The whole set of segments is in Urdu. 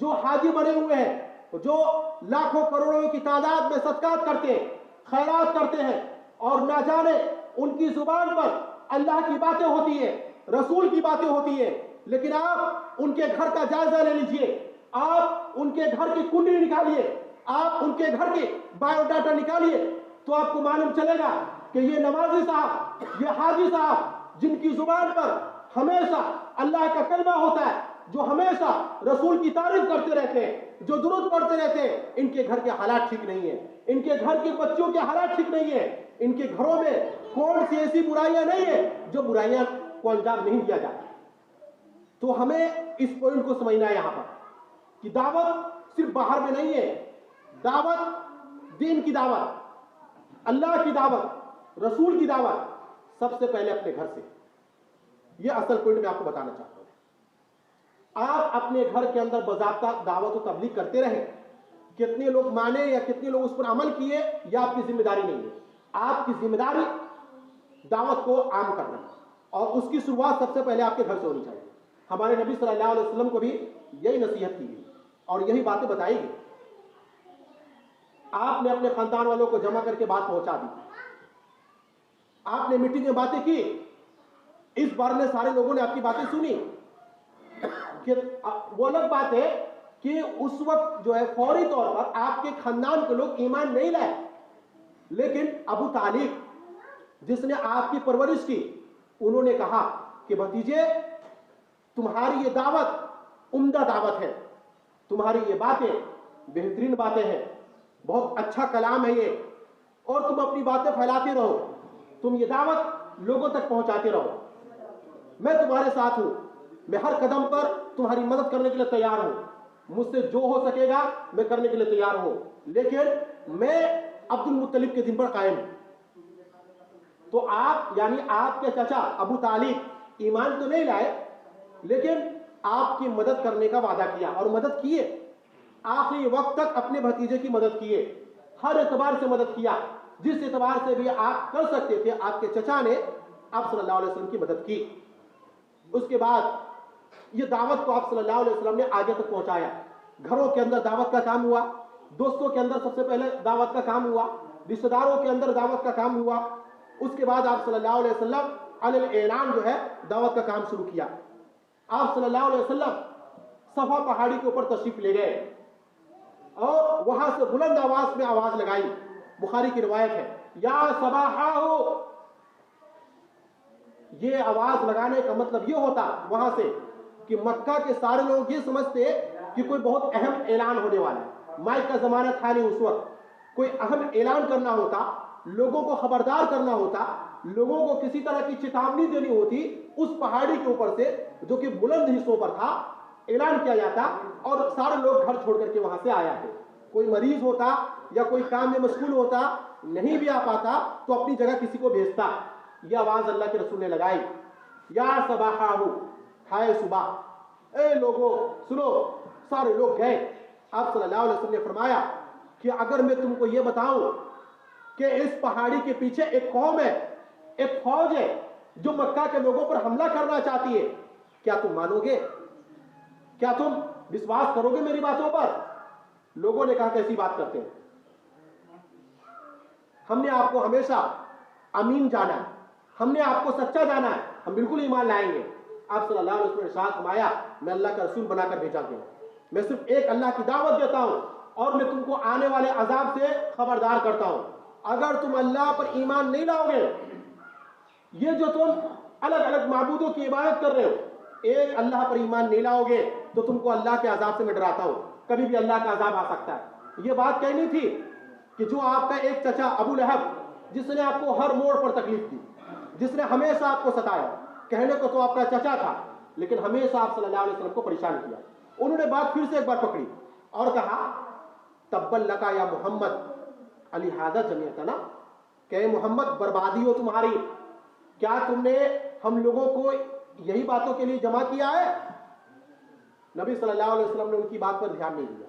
جو حاجی بنے ہوئے ہیں، جو لاکھوں کروڑوں کی تعداد میں صدقات کرتے ہیں، خیرات کرتے ہیں، اور نہ جانے ان کی زبان پر اللہ کی باتیں ہوتی ہیں، رسول کی باتیں ہوتی ہیں، لیکن آپ ان کے گھر کا جائزہ لے لیجئے، آپ ان کے گھر کی کنڈلی نکالیے، آپ ان کے گھر کی بایو ڈاٹا نکالیے، تو آپ کو معلوم چلے گا کہ یہ نمازی صاحب، یہ حاجی صاحب، جن کی زبان پر ہمیشہ اللہ کا کلمہ ہوتا ہے، جو ہمیشہ رسول کی تعریف کرتے رہتے ہیں، جو درود پڑھتے رہتے ہیں، ان کے گھر کے حالات ٹھیک نہیں ہیں، ان کے گھر کے بچوں کے حالات ٹھیک نہیں ہیں، ان کے گھروں میں کون سی ایسی برائیاں نہیں ہیں جو برائیاں کو انجام نہیں دیا جاتا۔ تو ہمیں اس پوائنٹ کو سمجھنا ہے یہاں پر کہ دعوت صرف باہر میں نہیں ہے، دعوت دین کی دعوت، اللہ کی دعوت، رسول کی دعوت سب سے پہلے اپنے گھر سے۔ یہ اصل پوائنٹ میں آپ کو بتانا چاہتا ہوں۔ آپ اپنے گھر کے اندر باضابطہ دعوت و تبلیغ کرتے رہیں، کتنے لوگ مانے یا کتنے لوگ اس پر عمل کیے یہ آپ کی ذمہ داری نہیں ہے، آپ کی ذمہ داری دعوت کو عام کرنا، اور اس کی شروعات سب سے پہلے آپ کے گھر سے ہونی چاہیے۔ ہمارے نبی صلی اللہ علیہ وسلم کو بھی یہی نصیحت کی گئی اور یہی باتیں بتائی گئی۔ آپ نے اپنے خاندان والوں کو جمع کر کے بات پہنچا دی، آپ نے میٹنگ میں باتیں کی، اس بار میں سارے لوگوں نے آپ کی باتیں سنی۔ کہ وہ الگ بات ہے کہ اس وقت جو ہے فوری طور پر آپ کے خاندان کے لوگ ایمان نہیں لائے، لیکن ابو طالب جس نے آپ کی پرورش کی، انہوں نے کہا کہ بھتیجے تمہاری یہ دعوت عمدہ دعوت ہے، تمہاری یہ باتیں بہترین باتیں ہیں، بہت اچھا کلام ہے یہ، اور تم اپنی باتیں پھیلاتے رہو، تم یہ دعوت لوگوں تک پہنچاتے رہو، میں تمہارے ساتھ ہوں، میں ہر قدم پر تمہاری مدد کرنے کے لیے تیار ہوں، مجھ سے جو ہو سکے گا میں کرنے کے لیے تیار ہوں، لیکن میں عبد المطلب کے دن پر قائم ہوں۔ تو آپ یعنی آپ کے چچا ابو طالب ایمان تو نہیں لائے، لیکن آپ کی مدد کرنے کا وعدہ کیا اور مدد کیے، آخری وقت تک اپنے بھتیجے کی مدد کیے، ہر اعتبار سے مدد کیا، جس اعتبار سے بھی آپ کر سکتے تھے آپ کے چچا نے آپ صلی اللہ علیہ وسلم کی مدد کی۔ اس کے بعد یہ دعوت کو آپ صلی اللہ علیہ وسلم نے آگے تک پہنچایا، گھروں کے اندر دعوت کا کام ہوا، دوستوں کے اندر سب سے پہلے دعوت کا کام ہوا، رشتہ داروں کے اندر دعوت کا کام ہوا، اس کے بعد آپ صلی اللہ علیہ وسلم علی الاعلان جو ہے دعوت کا کام شروع کیا۔ آپ صلی اللہ علیہ وسلم صفا پہاڑی کے اوپر تشریف لے گئے اور وہاں سے بلند آواز میں آواز لگائی، بخاری کی روایت ہے، یا صباحا ہو۔ یہ آواز لگانے کا مطلب یہ ہوتا وہاں سے کہ مکہ کے سارے لوگ یہ سمجھتے کہ کوئی بہت اہم اعلان ہونے والا ہے، مائک کا زمانہ تھا نہیں اس وقت، کوئی اہم اعلان کرنا ہوتا، لوگوں کو خبردار کرنا ہوتا، لوگوں کو کسی طرح کی چیتاونی دینی ہوتی، اس پہاڑی کے اوپر سے جو کہ بلند حصوں پر تھا اعلان کیا جاتا اور سارے لوگ گھر چھوڑ کر کے وہاں سے آیا تھے۔ کوئی مریض ہوتا یا کوئی کام میں مشغول ہوتا نہیں بھی آ پاتا تو اپنی جگہ کسی کو بھیجتا۔ یہ آواز اللہ کے رسول نے لگائی، یا صباحا ہو، ہائے صبح، اے لوگوں سنو، سارے لوگ گئے۔ آپ صلی اللہ علیہ وسلم نے فرمایا کہ اگر میں تم کو یہ بتاؤں کہ اس پہاڑی کے پیچھے ایک قوم ہے، ایک فوج ہے جو مکہ کے لوگوں پر حملہ کرنا چاہتی ہے، کیا تم مانو گے؟ کیا تم وشواس کرو گے میری باتوں پر؟ لوگوں نے کہا کیسی بات کرتے ہیں، ہم نے آپ کو ہمیشہ امین جانا ہے، ہم نے آپ کو سچا جانا ہے، ہم بالکل ایمان لائیں گے۔ آپ صلی اللہ علیہ وسلم نے ارشاد فرمایا، میں اللہ کا رسول بنا کر بھیجا گیا ہوں، میں صرف ایک اللہ کی دعوت دیتا ہوں اور میں تم کو آنے والے عذاب سے خبردار کرتا ہوں۔ اگر تم اللہ پر ایمان نہیں لاؤ گے، یہ جو تم الگ الگ معبودوں کی عبادت کر رہے ہو، ایک اللہ پر ایمان نہیں لاؤ گے تو تم کو اللہ کے عذاب سے میں ڈراتا ہوں، کبھی بھی اللہ کا عذاب آ سکتا ہے۔ یہ بات کہنی تھی کہ جو آپ کا ایک چچا ابو لہب جس نے آپ کو ہر موڑ پر تکلیف دی، جس نے ہمیشہ آپ کو ستایا، کہنے کو تو آپ کا چچا تھا لیکن ہمیشہ آپ صلی اللہ علیہ وسلم کو پریشان کیا، انہوں نے بات پھر سے ایک بار پکڑی اور کہا، تبا لکا یا محمد علی ھذا جمعتنا، کہ محمد بربادی ہو تمہاری، کیا تم نے ہم لوگوں کو یہی باتوں کے لیے جمع کیا ہے؟ نبی صلی اللہ علیہ وسلم نے ان کی بات پر دھیان نہیں دیا۔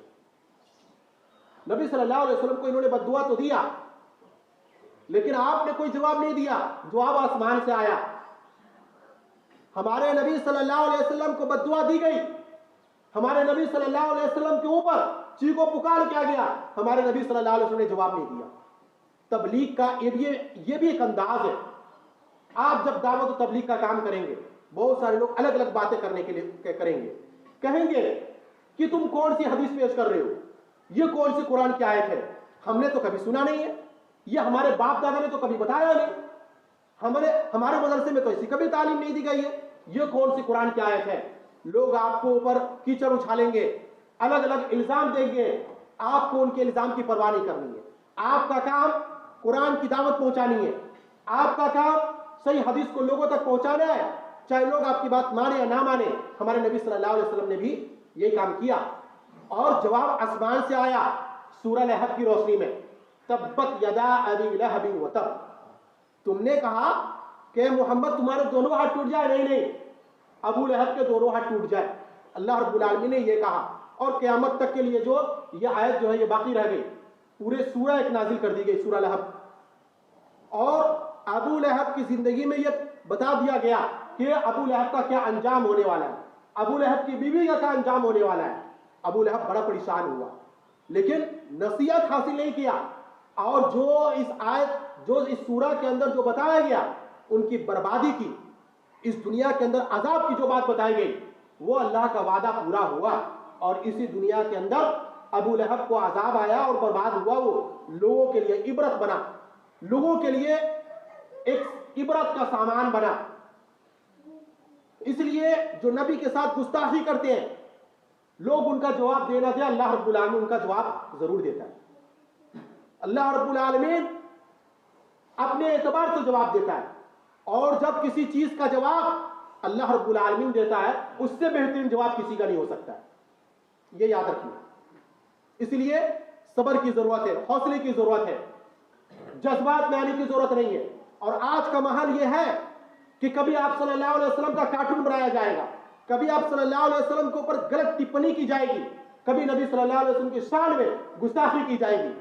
نبی صلی اللہ علیہ وسلم کو انہوں نے بد دعا تو دیا لیکن آپ نے کوئی جواب نہیں دیا، جواب آسمان سے آیا۔ ہمارے نبی صلی اللہ علیہ وسلم کو بد دعا دی گئی، ہمارے نبی صلی اللہ علیہ وسلم کے اوپر چیخو پکار کیا گیا، ہمارے نبی صلی اللہ علیہ وسلم نے جواب نہیں دیا۔ تبلیغ کا یہ بھی ایک انداز ہے۔ آپ جب دعوت و تبلیغ کا کام کریں گے، بہت سارے لوگ الگ الگ باتیں کرنے کے لیے کریں گے، کہیں گے کہ تم کون سی حدیث پیش کر رہے ہو، یہ کون سی قرآن کی آیت ہے، ہم نے تو کبھی سنا نہیں ہے، یہ ہمارے باپ دادا نے تو کبھی بتایا نہیں، ہمارے مدرسے میں تو ایسی کبھی تعلیم نہیں دی گئی ہے، یہ کون سی قرآن کی آیت ہے۔ لوگ آپ کو اوپر کیچڑ اچھالیں گے، الگ الگ الزام دیں گے، آپ کو ان کے الزام کی پرواہ نہیں کرنی ہے۔ آپ کا کام قرآن کی دعوت پہنچانی ہے، آپ کا کام صحیح حدیث کو لوگوں تک پہنچانا ہے، چاہے لوگ آپ کی بات مانے یا نہ مانے۔ ہمارے نبی صلی اللہ علیہ وسلم نے بھی یہی کام کیا، اور جواب آسمان سے آیا سورہ لہب کی روشنی میں، تبت یدا ابی لہب وتب۔ تم نے کہا کہ محمد تمہارے دونوں ہاتھ ٹوٹ جائے، نہیں، ابو لہب کے دونوں ہاتھ ٹوٹ جائے۔ اللہ رب العالمین نے یہ کہا، اور قیامت تک کے لیے جو یہ آیت جو ہے یہ باقی رہ گئی، پورے سورہ ایک نازل کر دی گئی، سورہ لہب۔ اور ابو لہب کی زندگی میں یہ بتا دیا گیا کہ ابو لہب کا کیا انجام ہونے والا ہے، ابو لہب کی بیوی کا کیا انجام ہونے والا ہے۔ ابو لہب بڑا پریشان ہوا، لیکن نصیحت حاصل نہیں کیا، اور جو اس سورہ کے اندر جو بتایا گیا ان کی بربادی کی، اس دنیا کے اندر عذاب کی جو بات بتائی گئی، وہ اللہ کا وعدہ پورا ہوا، اور اسی دنیا کے اندر ابو لہب کو عذاب آیا اور برباد ہوا، وہ لوگوں کے لیے عبرت بنا، لوگوں کے لیے ایک عبرت کا سامان بنا۔ اس لیے جو نبی کے ساتھ گستاخی کرتے ہیں لوگ، ان کا جواب دینا تھا، اللہ رب العالمین ان کا جواب ضرور دیتا ہے۔ اللہ رب العالمین اپنے اعتبار سے جواب دیتا ہے، اور جب کسی چیز کا جواب اللہ رب العالمین دیتا ہے، اس سے بہترین جواب کسی کا نہیں ہو سکتا ہے، یہ یاد رکھیے۔ اس لیے صبر کی ضرورت ہے، حوصلے کی ضرورت ہے، جذبات میں آنے کی ضرورت نہیں ہے۔ اور آج کا محل یہ ہے کہ کبھی آپ صلی اللہ علیہ وسلم کا کارٹون بنایا جائے گا، کبھی آپ صلی اللہ علیہ وسلم کے اوپر غلط ٹپنی کی جائے گی، کبھی نبی صلی اللہ علیہ وسلم کی شان میں گستاخی کی جائے گی،